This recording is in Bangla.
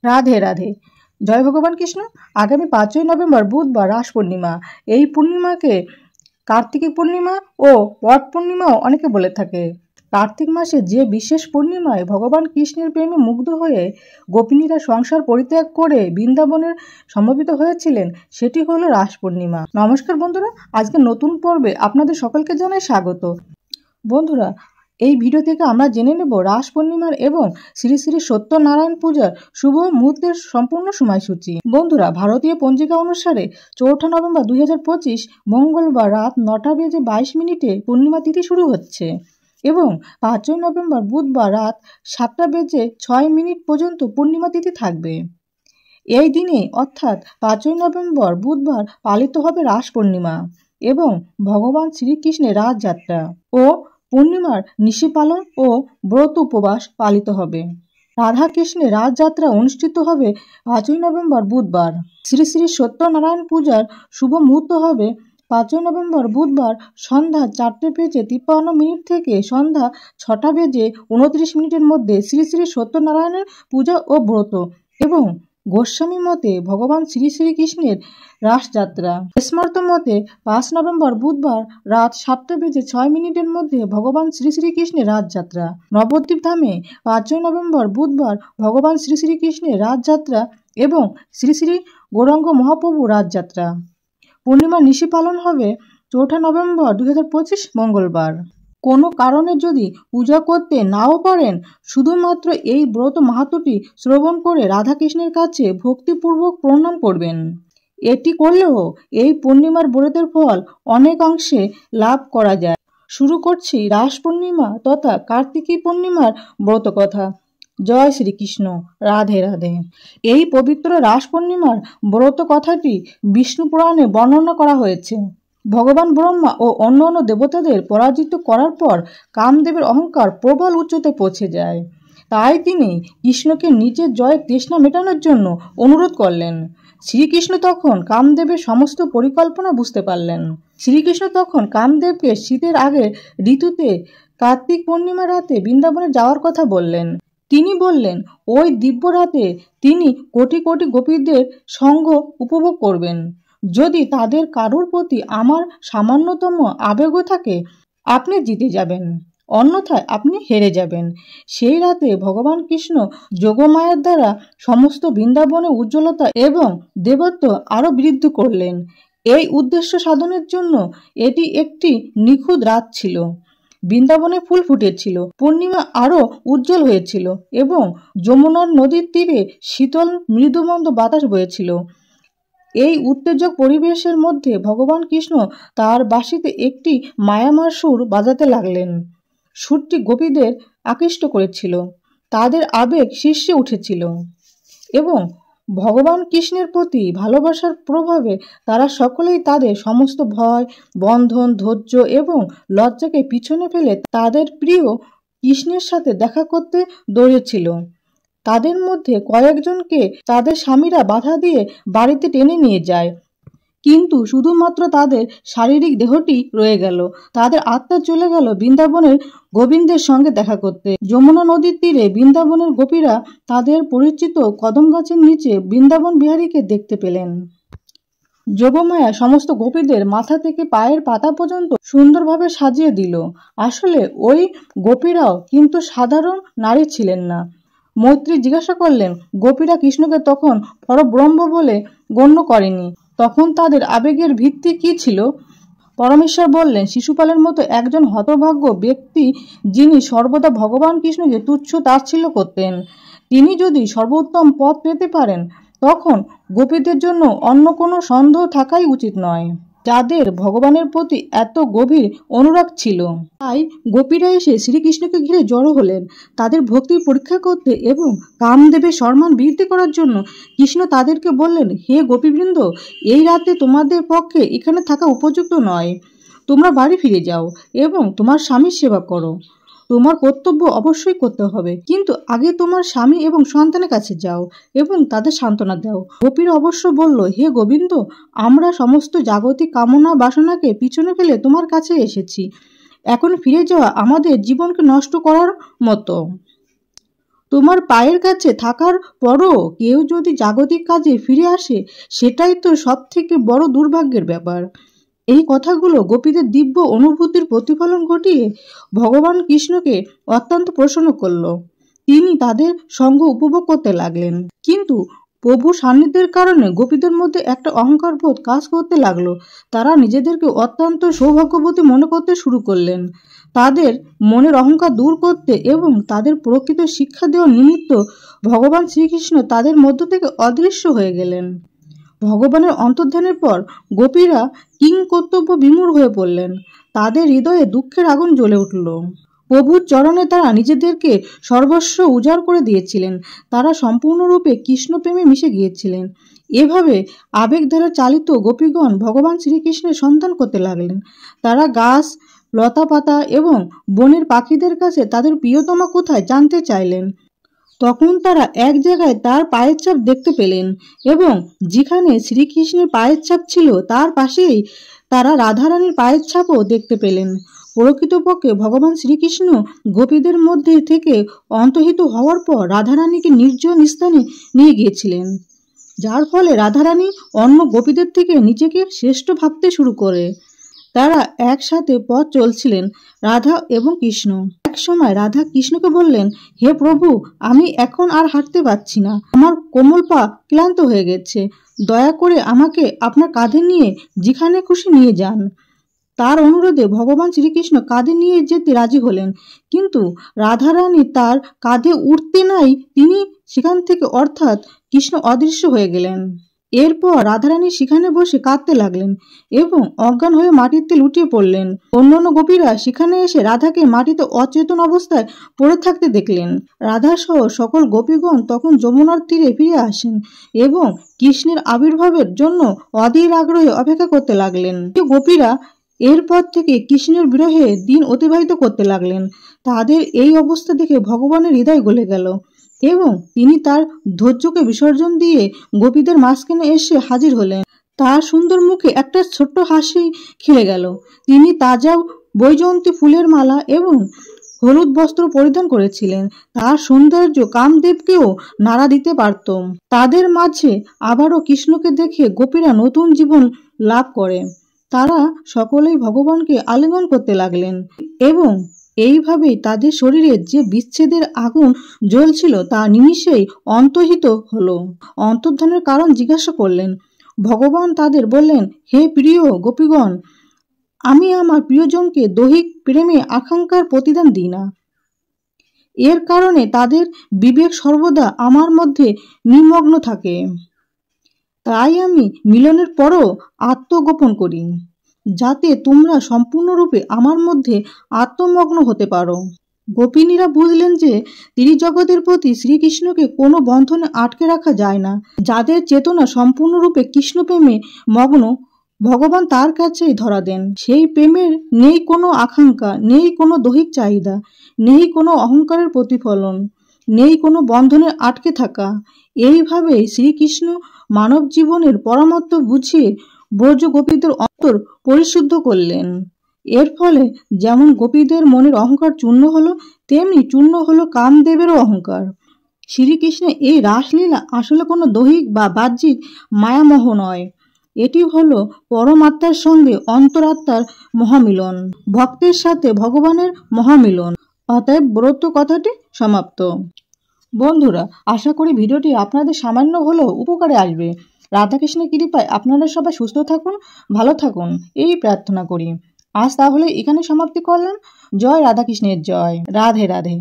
রাধে রাধে। জয় ভগবান কৃষ্ণ। আগামী 5ই নভেম্বর বুধবার রাস পূর্ণিমা। এই পূর্ণিমাকে কার্তিকী পূর্ণিমা ও পট পূর্ণিমাও অনেকে বলে থাকে। কার্তিক মাসে যে বিশেষ পূর্ণিমায় ভগবান কৃষ্ণের প্রেমে মুগ্ধ হয়ে গোপিনীরা সংসার পরিত্যাগ করে বৃন্দাবনের সমবেত হয়েছিলেন, সেটি হলো রাস পূর্ণিমা। নমস্কার বন্ধুরা, আজকে নতুন পর্বে আপনাদের সকলকে জানাই স্বাগত। বন্ধুরা, এই ভিডিও থেকে আমরা জেনে নেব রাস পূর্ণিমার এবং শ্রী শ্রী সত্যনারায়ণ পূজার শুভ মুহূর্তের সম্পূর্ণ সময়সূচি। বন্ধুরা, ভারতীয় পঞ্জিকা অনুসারে 4 নভেম্বর 2025 মঙ্গলবার রাত 9:22 পূর্ণিমা তিথি শুরু হচ্ছে এবং 5ই নভেম্বর বুধবার রাত 7:06 পর্যন্ত পূর্ণিমা তিথি থাকবে। এই দিনে অর্থাৎ 5ই নভেম্বর বুধবার পালিত হবে রাস পূর্ণিমা এবং ভগবান শ্রীকৃষ্ণের রাসযাত্রা ও পূর্ণিমার নিশি পালন ও ব্রত উপবাস পালিত হবে। রাধা কৃষ্ণের রাসযাত্রা অনুষ্ঠিত হবে 5ই নভেম্বর বুধবার। শ্রী শ্রী সত্যনারায়ণ পূজার শুভ মুহূর্ত হবে 5ই নভেম্বর বুধবার সন্ধ্যা 4:53 থেকে সন্ধ্যা 6:29 মধ্যে শ্রী শ্রী সত্যনারায়ণের পূজা ও ব্রত এবং গোস্বামী মতে ভগবান শ্রী শ্রীকৃষ্ণের রাসযাত্রা। স্মার্ত মতে 5 নভেম্বর বুধবার রাত 7:06 মধ্যে ভগবান শ্রী শ্রীকৃষ্ণের রাসযাত্রা। নবদ্বীপ ধামে 5ই নভেম্বর বুধবার ভগবান শ্রী শ্রীকৃষ্ণের রাসযাত্রা এবং শ্রী শ্রী গৌরাঙ্গ মহাপ্রভু রাসযাত্রা। পূর্ণিমার নিশি পালন হবে 4 নভেম্বর 2025 মঙ্গলবার। কোনো কারণে যদি পূজা করতে নাও পারেন, শুধুমাত্র এই ব্রত মাহাত্ম্যটি শ্রবণ করে রাধাকৃষ্ণের কাছে ভক্তিপূর্বক প্রণাম করবেন। এটি করলেও এই পূর্ণিমার ব্রতের ফল অনেক অংশে লাভ করা যায়। শুরু করছি রাস পূর্ণিমা তথা কার্তিকী পূর্ণিমার ব্রত কথা। জয় শ্রীকৃষ্ণ, রাধে রাধে। এই পবিত্র রাস পূর্ণিমার ব্রত কথাটি বিষ্ণু পুরাণে বর্ণনা করা হয়েছে। ভগবান ব্রহ্মা ও অন্যান্য দেবতাদের পরাজিত করার পর কামদেবের অহংকার প্রবল উচ্চতায় পৌঁছে যায়। তাই তিনি কৃষ্ণকে নিজের জয়ের তৃষ্ণা মেটানোর জন্য অনুরোধ করলেন। শ্রীকৃষ্ণ তখন কামদেবের সমস্ত পরিকল্পনা বুঝতে পারলেন। শ্রীকৃষ্ণ তখন কামদেবকে শীতের আগে ঋতুতে কার্তিক পূর্ণিমা রাতে বৃন্দাবনে যাওয়ার কথা বললেন। তিনি বললেন, ওই দিব্য রাতে তিনি কোটি কোটি গোপীদের সঙ্গ উপভোগ করবেন। যদি তাদের কারুর প্রতি আমার সামান্যতম আবেগও থাকে, আপনি জিতে যাবেন, অন্যথায় আপনি হেরে যাবেন। সেই রাতে ভগবান কৃষ্ণ যোগমায়ার দ্বারা সমস্ত বৃন্দাবনের উজ্জ্বলতা এবং দেবত্ব আরও বৃদ্ধি করলেন। এই উদ্দেশ্য সাধনের জন্য এটি একটি নিখুঁত রাত ছিল। বৃন্দাবনে ফুল ফুটেছিল, পূর্ণিমা আরও উজ্জ্বল হয়েছিল এবং যমুনার নদীর তীরে শীতল মৃদুমন্দ বাতাস বয়েছিল। এই উত্তেজক পরিবেশের মধ্যে ভগবান কৃষ্ণ তার বাঁশিতে একটি মায়ামার সুর বাজাতে লাগলেন। সুরটি গোপীদের আকৃষ্ট করেছিল, তাদের আবেগ শীর্ষে উঠেছিল এবং ভগবান কৃষ্ণের প্রতি ভালোবাসার প্রভাবে তারা সকলেই তাদের সমস্ত ভয়, বন্ধন, ধৈর্য এবং লজ্জাকে পিছনে ফেলে তাদের প্রিয় কৃষ্ণের সাথে দেখা করতে দৌড়েছিল। তাদের মধ্যে কয়েকজনকে তাদের স্বামীরা বাধা দিয়ে বাড়িতে টেনে নিয়ে যায়, কিন্তু শুধুমাত্র তাদের শারীরিক দেহটি রয়ে গেল। তাদের আত্মা চলে গেল বৃন্দাবনের গোবিন্দের সঙ্গে দেখা করতে। যমুনা নদীর তীরে বৃন্দাবনের গোপীরা তাদের পরিচিত কদম গাছের নিচে বৃন্দাবন বিহারীকে দেখতে পেলেন। যোগমায়া সমস্ত গোপীদের মাথা থেকে পায়ের পাতা পর্যন্ত সুন্দরভাবে সাজিয়ে দিল। আসলে ওই গোপীরাও কিন্তু সাধারণ নারী ছিলেন না। মৈত্রী জিজ্ঞাসা করলেন, গোপীরা কৃষ্ণকে তখন পরব্রহ্ম বলে গণ্য করেনি, তখন তাদের আবেগের ভিত্তি কি ছিল? পরমেশ্বর বললেন, শিশুপালের মতো একজন হতভাগ্য ব্যক্তি যিনি সর্বদা ভগবান কৃষ্ণকে তুচ্ছ তাচ্ছিল্য করতেন, তিনি যদি সর্বোত্তম পথ পেতে পারেন, তখন গোপীদের জন্য অন্য কোনো সন্দেহ থাকাই উচিত নয়। যাদের ভগবানের প্রতি এত গভীর অনুরাগ ছিল, তাই গোপীরা এসে শ্রীকৃষ্ণকে ঘিরে জড়ো হলেন তাদের ভক্তির পরীক্ষা করতে এবং কামদেবের সম্মান বৃদ্ধি করার জন্য। কৃষ্ণ তাদেরকে বললেন, হে গোপীবৃন্দ, এই রাতে তোমাদের পক্ষে এখানে থাকা উপযুক্ত নয়। তোমরা বাড়ি ফিরে যাও এবং তোমার স্বামীর সেবা করো। তোমার কর্তব্য অবশ্যই করতে হবে, কিন্তু আগে তোমার স্বামী এবং সন্তানের কাছে যাও এবং তাদের সান্ত্বনা দাও। গোপীরা অবশ্য বলল, হে গোবিন্দ, আমরা সমস্ত জাগতিক কামনা বাসনাকে পিছনে ফেলে তোমার কাছে এসেছি। এখন ফিরে যাওয়া আমাদের জীবনকে নষ্ট করার মতো। তোমার পায়ের কাছে থাকার পরও কেউ যদি জাগতিক কাজে ফিরে আসে, সেটাই তো সব থেকে বড় দুর্ভাগ্যের ব্যাপার। এই কথাগুলো গোপীদের দিব্য অনুভূতির প্রতিফলন ঘটিয়ে ভগবান কৃষ্ণকে অত্যন্ত প্রসন্ন করল। তিনি তাদের সঙ্গ উপভোগ করতে লাগলেন। কিন্তু প্রভু সান্নিধ্যের কারণে গোপীদের মধ্যে একটা অহংকার বোধ কাজ করতে লাগলো। তারা নিজেদেরকে অত্যন্ত সৌভাগ্যবতী মনে করতে শুরু করলেন। তাদের মনের অহংকার দূর করতে এবং তাদের প্রকৃত শিক্ষা দেওয়ার নিমিত্ত ভগবান শ্রীকৃষ্ণ তাদের মধ্য থেকে অদৃশ্য হয়ে গেলেন। ভগবানের অন্তর্ধানের পর গোপীরা কিংকর্তব্য বিমূঢ় হয়ে পড়লেন। তাদের হৃদয়ে দুঃখের আগুন জ্বলে উঠল। প্রভুর চরণে তারা নিজেদেরকে সর্বস্ব উজাড় করে দিয়েছিলেন। তারা সম্পূর্ণরূপে কৃষ্ণপ্রেমে মিশে গিয়েছিলেন। এভাবে আবেগ দ্বারা চালিত গোপীগণ ভগবান শ্রীকৃষ্ণের সন্ধান করতে লাগলেন। তারা গাছ, লতাপাতা এবং বনের পাখিদের কাছে তাদের প্রিয়তমা কোথায় জানতে চাইলেন। তখন তারা এক জায়গায় তার পায়ের ছাপ দেখতে পেলেন এবং যেখানে শ্রীকৃষ্ণের পায়ের ছাপ ছিল তার পাশেই তারা রাধারানীর পায়ের ছাপও দেখতে পেলেন। প্রকৃতপক্ষে ভগবান শ্রীকৃষ্ণ গোপীদের মধ্যে থেকে অন্তর্হিত হওয়ার পর রাধারানীকে নির্জন স্থানে নিয়ে গিয়েছিলেন, যার ফলে রাধারানী অন্য গোপীদের থেকে নিজেকে শ্রেষ্ঠ ভাবতে শুরু করে। তারা একসাথে পথ চলছিলেন, রাধা এবং কৃষ্ণ। এক সময় রাধা কৃষ্ণকে বললেন, হে প্রভু, আমি এখন আর হাঁটতে পারছি না, আমার কোমল পা ক্লান্ত হয়ে গেছে, দয়া করে আমাকে আপনার কাঁধে নিয়ে যেখানে খুশি নিয়ে যান। তার অনুরোধে ভগবান শ্রীকৃষ্ণ কাঁধে নিয়ে যেতে রাজি হলেন, কিন্তু রাধারানী তার কাঁধে উঠতে নাই তিনি সেখান থেকে অর্থাৎ কৃষ্ণ অদৃশ্য হয়ে গেলেন। এরপর রাধারানী সেখানে বসে কাঁদতে লাগলেন এবং অজ্ঞান হয়ে মাটিতে লুটিয়ে পড়লেন। অন্যান্য গোপীরা সেখানে এসে রাধাকে মাটিতে অচেতন অবস্থায় পড়ে থাকতে দেখলেন। রাধা সহ সকল গোপীগণ তখন যমুনার তীরে ফিরে আসেন এবং কৃষ্ণের আবির্ভাবের জন্য অধীর আগ্রহে অপেক্ষা করতে লাগলেন। গোপীরা এরপর থেকে কৃষ্ণের বিরহে দিন অতিবাহিত করতে লাগলেন। তাদের এই অবস্থা দেখে ভগবানের হৃদয় গলে গেল এবং তিনি তার ধৈর্যকে বিসর্জন দিয়ে গোপীদের মাঝখানে এসে হাজির হলেন। তার সুন্দর মুখে একটা ছোট্ট হাসি খেলে গেল। তিনি তাজা বৈজয়ন্তী ফুলের মালা এবং হলুদ বস্ত্র পরিধান করেছিলেন। তার সৌন্দর্য কামদেবকেও নাড়া দিতে পারত। তাদের মাঝে আবারও কৃষ্ণকে দেখে গোপীরা নতুন জীবন লাভ করে। তারা সকলেই ভগবানকে আলিঙ্গন করতে লাগলেন এবং এইভাবেই তাদের শরীরে যে বিচ্ছেদের আগুন জ্বলছিল তা নিমিষেই অন্তর্হিত হলো। অন্তর্ধানের কারণ জিজ্ঞাসা করলেন। ভগবান তাদের বললেন, হে প্রিয় গোপীগণ, আমি আমার প্রিয়জনকে দৈহিক প্রেমে আকাঙ্ক্ষার প্রতিদান দিই না। এর কারণে তাদের বিবেক সর্বদা আমার মধ্যে নিমগ্ন থাকে। তাই আমি মিলনের পরও আত্মগোপন করি, যাতে তোমরা সম্পূর্ণরূপে আমার মধ্যে আত্মমগ্ন হতে পারো। গোপিনীরা বুঝলেন যে ত্রিজগতের প্রতি শ্রীকৃষ্ণকে কোনো বন্ধনে আটকে রাখা যায় না। যাদের চেতনা সম্পূর্ণরূপে কৃষ্ণপ্রেমে মগ্ন, ভগবান তার কাছেই ধরা দেন। সেই প্রেমের নেই কোনো আকাঙ্ক্ষা, নেই কোনো দৈহিক চাহিদা, নেই কোনো অহংকারের প্রতিফলন, নেই কোনো বন্ধনে আটকে থাকা। এইভাবেই শ্রীকৃষ্ণ মানব জীবনের পরমার্থ বুঝিয়ে ব্রজ গোপীদের অন্তর পরিশুদ্ধ করলেন। এর ফলে যেমন গোপীদের মনের অহংকার চূর্ণ হলো, তেমনি চূর্ণ হলো কামদেবেরও অহংকার। শ্রীকৃষ্ণের এই রাসলীলা আসলে কোনো দৈহিক বা বাহ্যিক মায়ামোহ নয়, এটি হলো পরমাত্মার সঙ্গে অন্তরাত্মার মহামিলন, ভক্তের সাথে ভগবানের মহামিলন। অতএব ব্রত কথাটি সমাপ্ত। বন্ধুরা, আশা করি ভিডিওটি আপনাদের সামান্য হলেও উপকারে আসবে। রাধাকৃষ্ণের কৃপায় আপনারা সবাই সুস্থ থাকুন, ভালো থাকুন, এই প্রার্থনা করি। আজ তাহলে এখানে সমাপ্তি করলাম। জয় রাধাকৃষ্ণের জয়। রাধে রাধে।